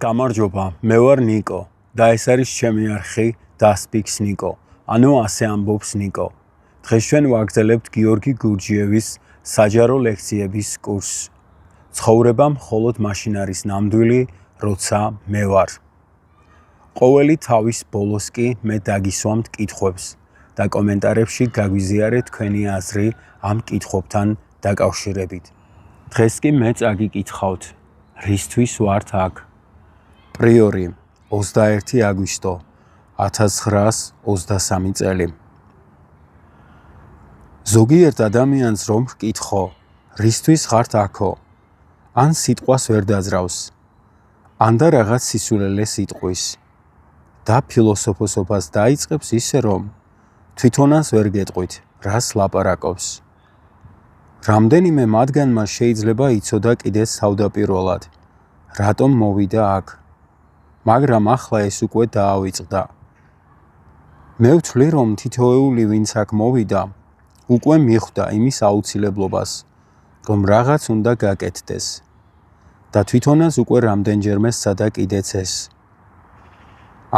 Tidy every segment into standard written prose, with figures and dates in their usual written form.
გამარჯობა, მე ვარ ნიკო და ეს არის ჩემი არხი დასპიქს ნიკო, ანუ ასე ამბობს ნიკო. დღეს ჩვენ ვაგრძელებთ გიორგი გურჯიევის საჯარო ლექციების კურსს. ცხოვრება მხოლოდ მაშინ არის ნამდვილი, როცა მე ვარ. ყოველი თავის ბოლოს კი მე დაგისვამთ კითხვებს და კომენტარებში გაგვიზიარეთ თქვენი აზრი ამ კითხვებთან დაკავშირებით. დღეს კი მე წაგიკითხავთ, რისთვის ვართ აქ? პრიორი 21 აგვისტო 1923 წელი. ზოგიერთ ადამიანს რომ ვკითხო, რისთვის ხართ აქო? ან სიტყვას ვერ დაძრავს, ან და რაღაც სისულელეს იტყვის და ფილოსოფოსობას დაიწყებს ისე რომ თვითონაც ვერ გეტყვით, რას ლაპარაკობს. რამდენიმე მათგანმა შეიძლება იცოდა კიდეც თავდაპირველად, რატომ მოვიდა აქ, მაგრამ ახლა ეს უკვე დაავიწყდა. მე ვთვლი, რომ თითოეული, ვინც აქ მოვიდა, უკვე მიხვდა იმის აუცილებლობას, რომ რაღაც უნდა გაკეთდეს და თვითონაც უკვე რამდენჯერმე სცადა კიდეც ეს.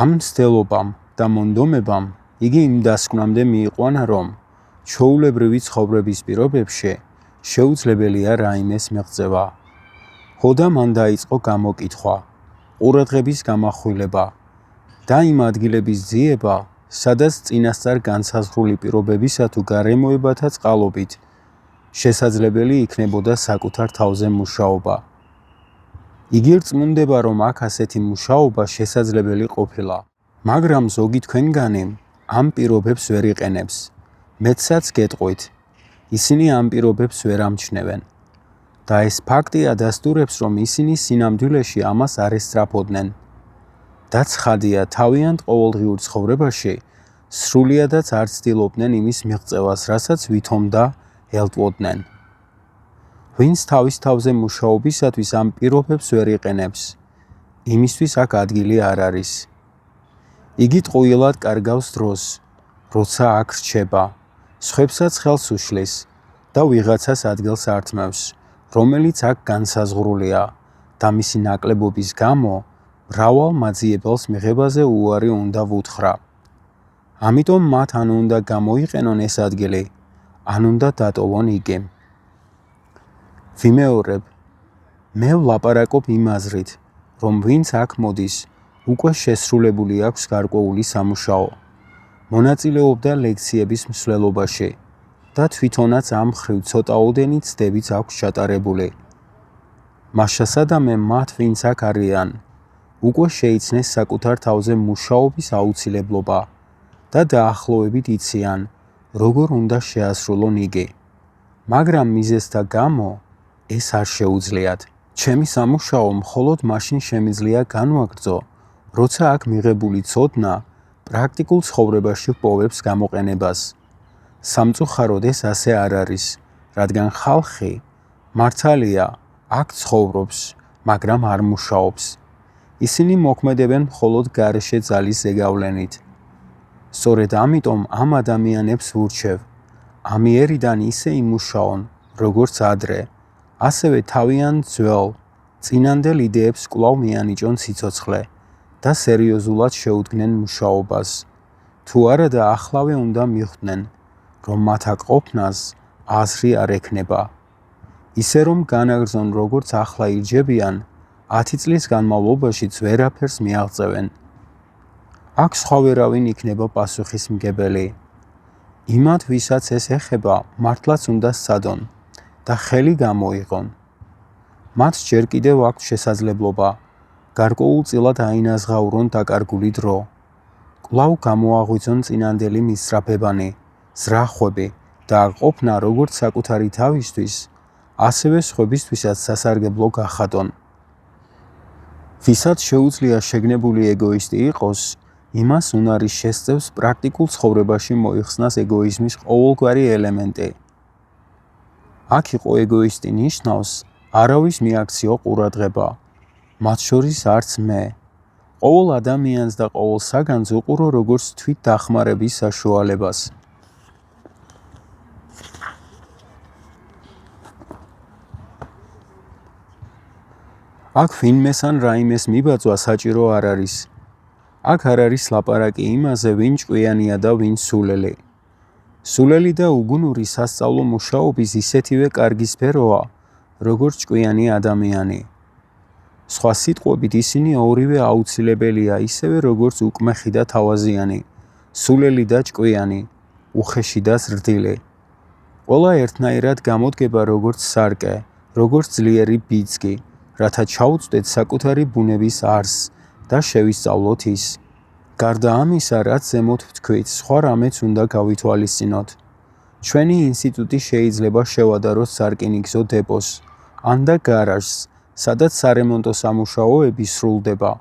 ამ მცდელობამ და მონდომებამ იგი იმ დასკვნამდე მიიყვანა, რომ ჩვეულებრივი ცხოვრების პირობებში შეუძლებელია რაიმეს მიღწევა. ხოდა მან დაიწყო გამოკითხვა, ყურადღების გამახვილება და იმ ადგილების ძიება, სადაც წინასწარ განსაზღვრული პირობებისა თუ გარემოებათა წყალობით შესაძლებელი იქნებოდა საკუთარ თავზე მუშაობა. იგი რწმუნდება, რომ აქ ასეთი მუშაობა შესაძლებელი ყოფილა, მაგრამ ზოგი თქვენგანი ამ პირობებს ვერ იყენებს. მეცაც გეტყვით, ისინი ამ პირობებს ვერ ამჩნევენ და ეს ფაქტი ადასტურებს, რომ ისინი სინამდვილეში ამას არ ესწრაფოდნენ და ცხადია, თავიანთ ყოველდღიურ ცხოვრებაში სრულიადაც არ ცდილობდნენ იმის მიღწევას, რასაც ვითომ და ელტვოდნენ. ვინც თავის თავზე მუშაობისათვის ამ პირობებს ვერ იყენებს, იმისთვის აქ ადგილი არ არის. იგი ტყუილად კარგავს დროს, როცა აქ რჩება, სხვებსაც ხელს უშლის და ვიღაცას ადგილს ართმევს, რომელიც აქ განსაზღვრულია და მისი ნაკლებობის გამო მრავალ მაძიებელს მიღებაზე უარი უნდა ვუთხრა. ამიტომ მათ ან უნდა გამოიყენონ ეს ადგილი, ან უნდა დატოვონ იგი. ვიმეორებ, მე ვლაპარაკობ იმ აზრით, რომ ვინც აქ მოდის, უკვე შესრულებული აქვს გარკვეული სამუშაო, მონაწილეობდა ლექციების მსვლელობაში და თვითონაც ამ მხრივ ცოტაოდენი ცდებიც აქვს ჩატარებული. მაშასადამე მათ, ვინც აქ არიან, უკვე შეიცნეს საკუთარ თავზე მუშაობის აუცილებლობა და დაახლოებით იციან, როგორ უნდა შეასრულონ იგი. მაგრამ მიზეზთა გამო ეს არ შეუძლიათ. ჩემი სამუშაო მხოლოდ მაშინ შემიძლია განვაგრძო, როცა აქ მიღებული ცოდნა პრაქტიკულ ცხოვრებაში პოვებს გამოყენებას. სამწუხაროდ ეს ასე არ არის, რადგან ხალხი მართალია აქ ცხოვრობს, მაგრამ არ მუშაობს. ისინი მოქმედებენ მხოლოდ გარეშე ძალის ზეგავლენით. სწორედ ამიტომ ამ ადამიანებს ვურჩევ, ამიერიდან ისე იმუშაონ, როგორც ადრე, ასევე თავიანთ ძველ, წინანდელ იდეებს კვლავ მიანიჭონ სიცოცხლე და სერიოზულად შეუდგნენ მუშაობას. თუ არა და ახლავე უნდა მიხვდნენ, რომ მათ აქ ყოფნას აზრი არ ექნება. ისე რომ განაგრძონ როგორც ახლა ირჯებიან, 10 წლის განმავლობაშიც ვერაფერს მიაღწევენ. აქ სხვა ვერავინ იქნება პასუხისმგებელი. იმათ, ვისაც ეს ეხება, მართლაც უნდა სცადონ და ხელი გამოიღონ. მათ ჯერ კიდევ აქვთ შესაძლებლობა გარკვეულწილად აინაზღაურონ დაკარგული დრო, კვლავ გამოაღვიძონ წინანდელი მისწრაფებანი, ზრახვები და ყოფნა როგორც საკუთარი თავისთვის, ასევე სხვებისთვისაც სასარგებლო გახადონ. ვისაც შეუძლია შეგნებული ეგოისტი იყოს, იმას უნარი შესწევს პრაქტიკულ ცხოვრებაში მოიხსნას ეგოიზმის ყოველგვარი ელემენტი. აქ იყო ეგოისტი ნიშნავს არავის მიაქციო ყურადღება, მათ შორის არც მე. ყოველ ადამიანს და ყოველ საგანს უყურო როგორც თვით დახმარების საშუალებას. აქ ვინმეს ან რაიმეს მიბაძვა საჭირო არ არის. აქ არ არის ლაპარაკი იმაზე, ვინ ჭკვიანია და ვინ სულელი. სულელი და უგუნური სასწავლო მუშაობის ისეთივე კარგი სფეროა, როგორც ჭკვიანი ადამიანი. სხვა სიტყვებით ისინი ორივე აუცილებელია, ისევე როგორც უკმეხი და თავაზიანი, სულელი და ჭკვიანი, უხეში და ზრდილი. ყველა ერთნაირად გამოდგება როგორც სარკე, როგორც ძლიერი ბიძგი, რათა ჩაუწვდეთ საკუთარი ბუნების არსს და შევისწავლოთ ის. გარდა ამისა, რაც ზემოთ ვთქვით, სხვა რამეც უნდა გავითვალისწინოთ. ჩვენი ინსტიტუტი შეიძლება შევადაროთ სარკინიგზო დეპოს, ან და გარაჟს, სადაც სარემონტო სამუშაოები სრულდება.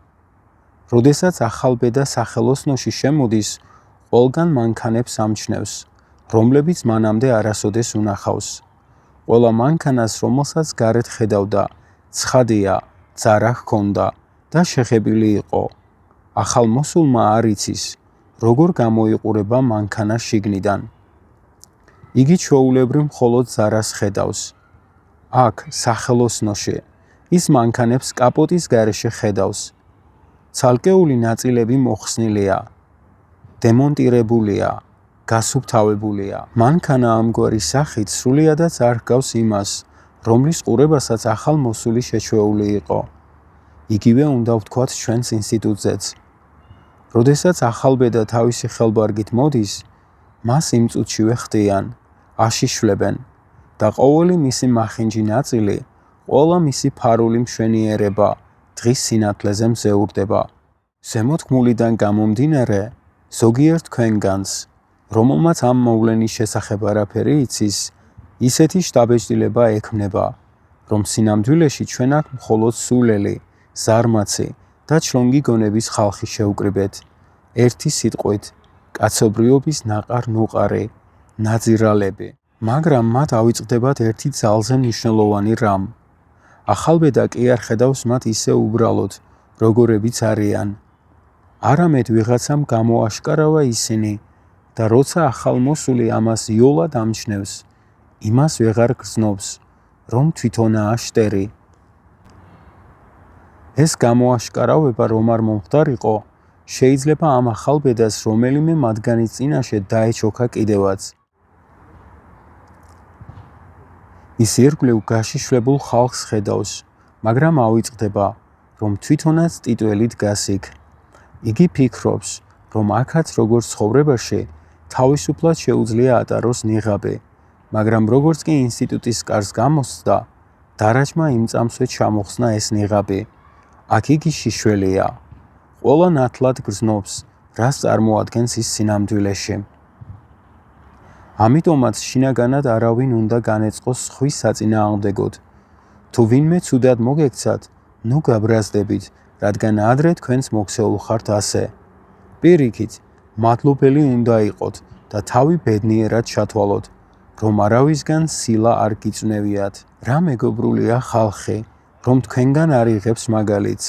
როდესაც ახალბედა სახელოსნოში შემოდის, ყველგან მანქანებს ამჩნევს, რომლებიც მანამდე არასოდეს უნახავს. ყველა მანქანას, რომელსაც გარეთ ხედავდა, ცხადია, ძარა ჰქონდა და შეხებილი იყო. ახალ მოსულმა არ იცის, როგორ გამოიყურება მანქანა შიგნიდან. იგი ჩვეულებრივ მხოლოდ ძარას ხედავს. აქ, სახელოსნოში, ის მანქანებს კაპოტის გარეშე ხედავს. ცალკეული ნაწილები მოხსნილია, დემონტირებულია, გასუფთავებულია. მანქანა ამგვარი სახით სრულიადაც არ ჰგავს იმას, რომლის ყურებასაც ახალ მოსული შეჩვეული იყო. იგივე უნდა ვთქვათ ჩვენს ინსტიტუტზეც. როდესაც ახალბედა თავისი ხელბარგით მოდის, მას იმ წუთშივე ხდიან, აშიშვლებენ და ყოველი მისი მახინჯი ნაწილი, ყველა მისი ფარული მშვენიერება დღის სინათლეზე მზეურდება. ზემოთქმულიდან გამომდინარე, ზოგიერთ თქვენგანს, რომელმაც ამ მოვლენის შესახებ არაფერი იცის, ისეთი შთაბეჭდილება ექმნება, რომ სინამდვილეში ჩვენ აქ მხოლოდ სულელი, ზარმაცი და ჩლონგი გონების ხალხი შევკრიბეთ. ერთი სიტყვით, კაცობრიობის ნაყარ-ნუყარი, ნაძირალები. მაგრამ მათ ავიწყდებათ ერთი ძალზე მნიშვნელოვანი რამ. ახალბედა კი არ ხედავს მათ ისე უბრალოდ, როგორებიც არიან. არამედ ვიღაცამ გამოაშკარავა ისინი და როცა ახალმოსული ამას იოლად ამჩნევს, იმას ვეღარ გრძნობს, რომ თვითონაა შტერი. ეს გამოაშკარავება რომ არ მომხდარიყო, შეიძლება ამ ახალბედას რომელიმე მათგანის წინაშე დაეჩოქა კიდევაც. ის ირგვლივ გაშიშვლებულ ხალხს ხედავს, მაგრამ ავიწყდება, რომ თვითონაც ტიტველი დგას იქ. იგი ფიქრობს, რომ აქაც როგორც ცხოვრებაში, თავისუფლად შეუძლია ატაროს ნიღაბი, მაგრამ როგორც კი ინსტიტუტის კარს გამოსცდა, დარაჯმა იმ წამსვე ჩამოხსნა ეს ნიღაბი. აქ იგი შიშველია. ყველა ნათლად გრძნობს, რას წარმოადგენს ის სინამდვილეში. ამიტომაც შინაგანად არავინ უნდა განეწყოს ხვის საწინააღმდეგოდ. თუ ვინმე ცუდად მოგექცათ, ნუ გაბრაზდებით, რადგან ადრე თქვენს მოქცეულ ხართ ასე. პირიქით, მადლობელი უნდა იყოთ და თავი ბედნიერად ჩათვალოთ, რომ არავისგან სილა არ გიწვნევიათ. რა მეგობრულია ხალხი, რომ თქვენგან არ იღებს მაგალითს,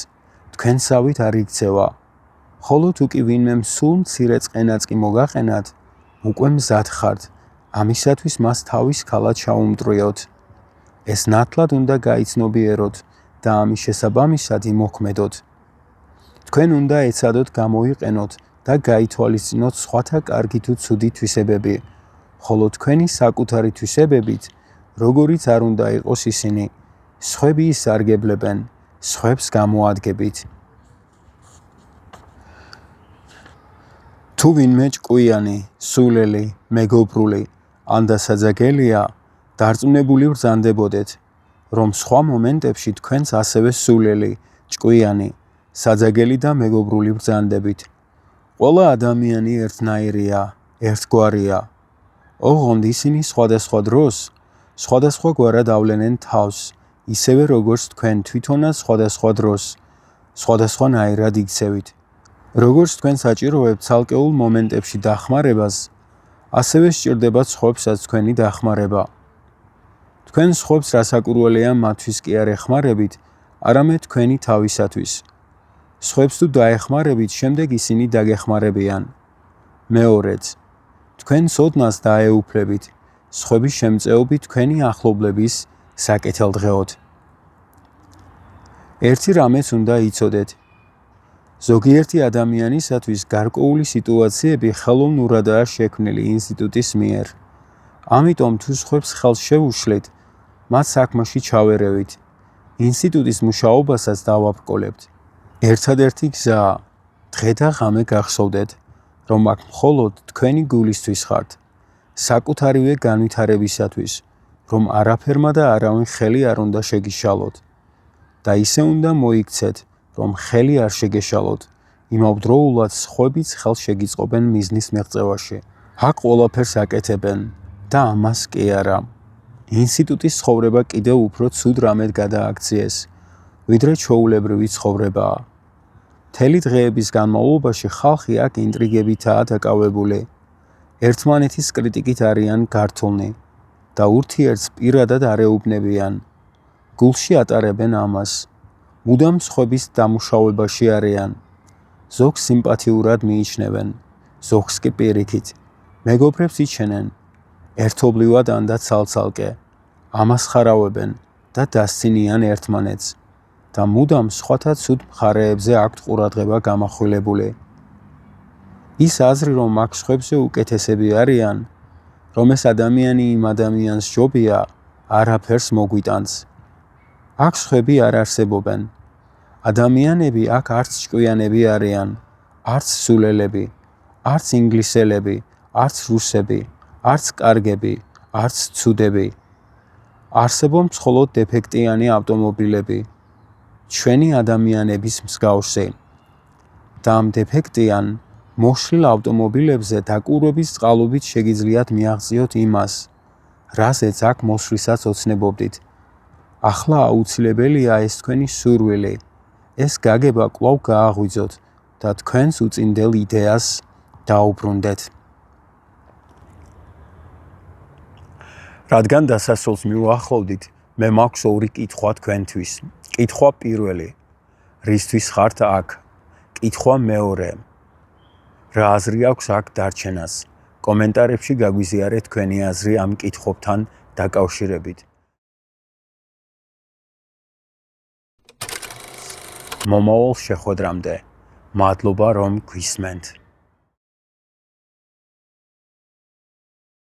თქვენსავით არ იქცევა. ხოლო თუ კი ვინმემ სულ მცირე წყენაც კი მოგაყენათ, უკვე მზად ხართ, ამისათვის მას თავის ქალად ჩაუმტრიოთ. ეს ნათლად უნდა გაიცნობიეროთ და ამის შესაბამისად იმოქმედოთ. თქვენ უნდა ეცადოთ გამოიყენოთ და გაითვალისწინოთ სხვათა კარგი თუ ცუდი თვისებები, ხოლო თქვენი საკუთარი თვისებებით, როგორიც არ უნდა იყოს ისინი, სხვები ისარგებლებენ, სხვებს გამოადგებით. თუ ვინმე ჭკვიანი, სულელი, მეგობრული, ან დასაძაგელია, დარწმუნებული ვბრძანდებოდეთ, რომ სხვა მომენტებში თქვენს ასევე სულელი, ჭკვიანი, საძაგელი და მეგობრული ვბრძანდებით. ყველა ადამიანი ერთნაირია, ერთგვარია. ოღონდ ისინი სხვადასხვა დროს, სხვადასხვა გვარად ავლენენ თავს, ისევე როგორც თქვენ თვითონაც სხვადასხვა დროს, სხვადასხვანაირად იქცევით. როგორც თქვენ საჭიროებთ ცალკეულ მომენტებში დახმარებას, ასევე სჭირდებათ სხვებსაც თქვენი დახმარება. თქვენ სხვებს რასაკურველია მათთვის კი არ ეხმარებით, არამედ თქვენი თავისათვის. სხვებს თუ დაეხმარებით, შემდეგ ისინი დაგეხმარებიან. მეორეც, თქვენ ცოდნას დაეუფლებით, სხვების შემწეობით თქვენი ახლობლების საკეთილდღეოდ. ერთი რამეც უნდა იცოდეთ. ზოგიერთი ადამიანისათვის გარკვეული სიტუაციები ხელოვნურადაა შექმნილი ინსტიტუტის მიერ. ამიტომ თუ სხვებს ხელს შევუშლით, მათ საქმეში ჩავერევით. ინსტიტუტის მუშაობასაც დავაბრკოლებთ. ერთადერთი გზა დღე და ღამე გახსოვდეთ, რომ აქ მხოლოდ თქვენი გულისთვის ხართ, საკუთარივე განვითარებისათვის, რომ არაფერმა და არავინ ხელი არ უნდა შეგიშალოთ. და ისე უნდა მოიქცეთ, რომ ხელი არ შეგეშალოთ, იმავდროულად სხვებიც ხელს შეგიწყობენ მიზნის მიღწევაში. აქ ყველაფერს აკეთებენ და ამას კი არა. ინსტიტუტის ცხოვრება კიდევ უფრო ცუდ რამედ გადააქციეს, ვიდრე ჩვეულებრივი ცხოვრებაა. მთელი დღეების განმავლობაში ხალხი აქ ინტრიგებითაა დაკავებული. ერთმანეთის კრიტიკით არიან გართულნი და ურთიერთს პირადად არ ეუბნებიან. გულში ატარებენ ამას. მუდამ სხვების დამუშავებაში არიან. ზოგს სიმპათიურად მიიჩნევენ, ზოგს კი პირიქით. მეგობრებს იჩენენ, ერთობლივად ან და ცალ-ცალკე. ამას ხარავებენ და დასცინიან ერთმანეთს და მუდამ სხვათა ცუდ მხარეებზე აქვთ ყურადღება გამახვილებული. ის აზრი, რომ აქ სხვებზე უკეთესები არიან, რომ ეს ადამიანი იმ ადამიანს ჯობია, არაფერს მოგვიტანს. აქ სხვები არ არსებობენ. ადამიანები აქ არც ჭკვიანები არიან, არც სულელები, არც ინგლისელები, არც რუსები, არც კარგები, არც ცუდები. არსებობს მხოლოდ დეფექტიანი ავტომობილები, ჩვენი ადამიანების მსგავსი. და ამ დეფექტიან, მოშლილ ავტომობილებზე დაკვირვების წყალობით შეგიძლიათ მიაღწიოთ იმას, რაზეც აქ მოსვლისას ოცნებობდით. ახლა აუცილებელია ეს თქვენი სურვილი, ეს გაგება კვლავ გააღვიძოთ და თქვენს უწინდელ იდეას დაუბრუნდეთ. რადგან დასასრულს მივუახლოვდით, მე მაქვს ორი კითხვა თქვენთვის. კითხვა პირველი: რისთვის ხართ აქ? კითხვა მეორე: რა აზრი აქვს აქ დარჩენას? კომენტარებში გაგვიზიარეთ თქვენი აზრი ამ კითხვებთან დაკავშირებით. მომავალ შეხვედრამდე, მადლობა რომ გვისმენთ.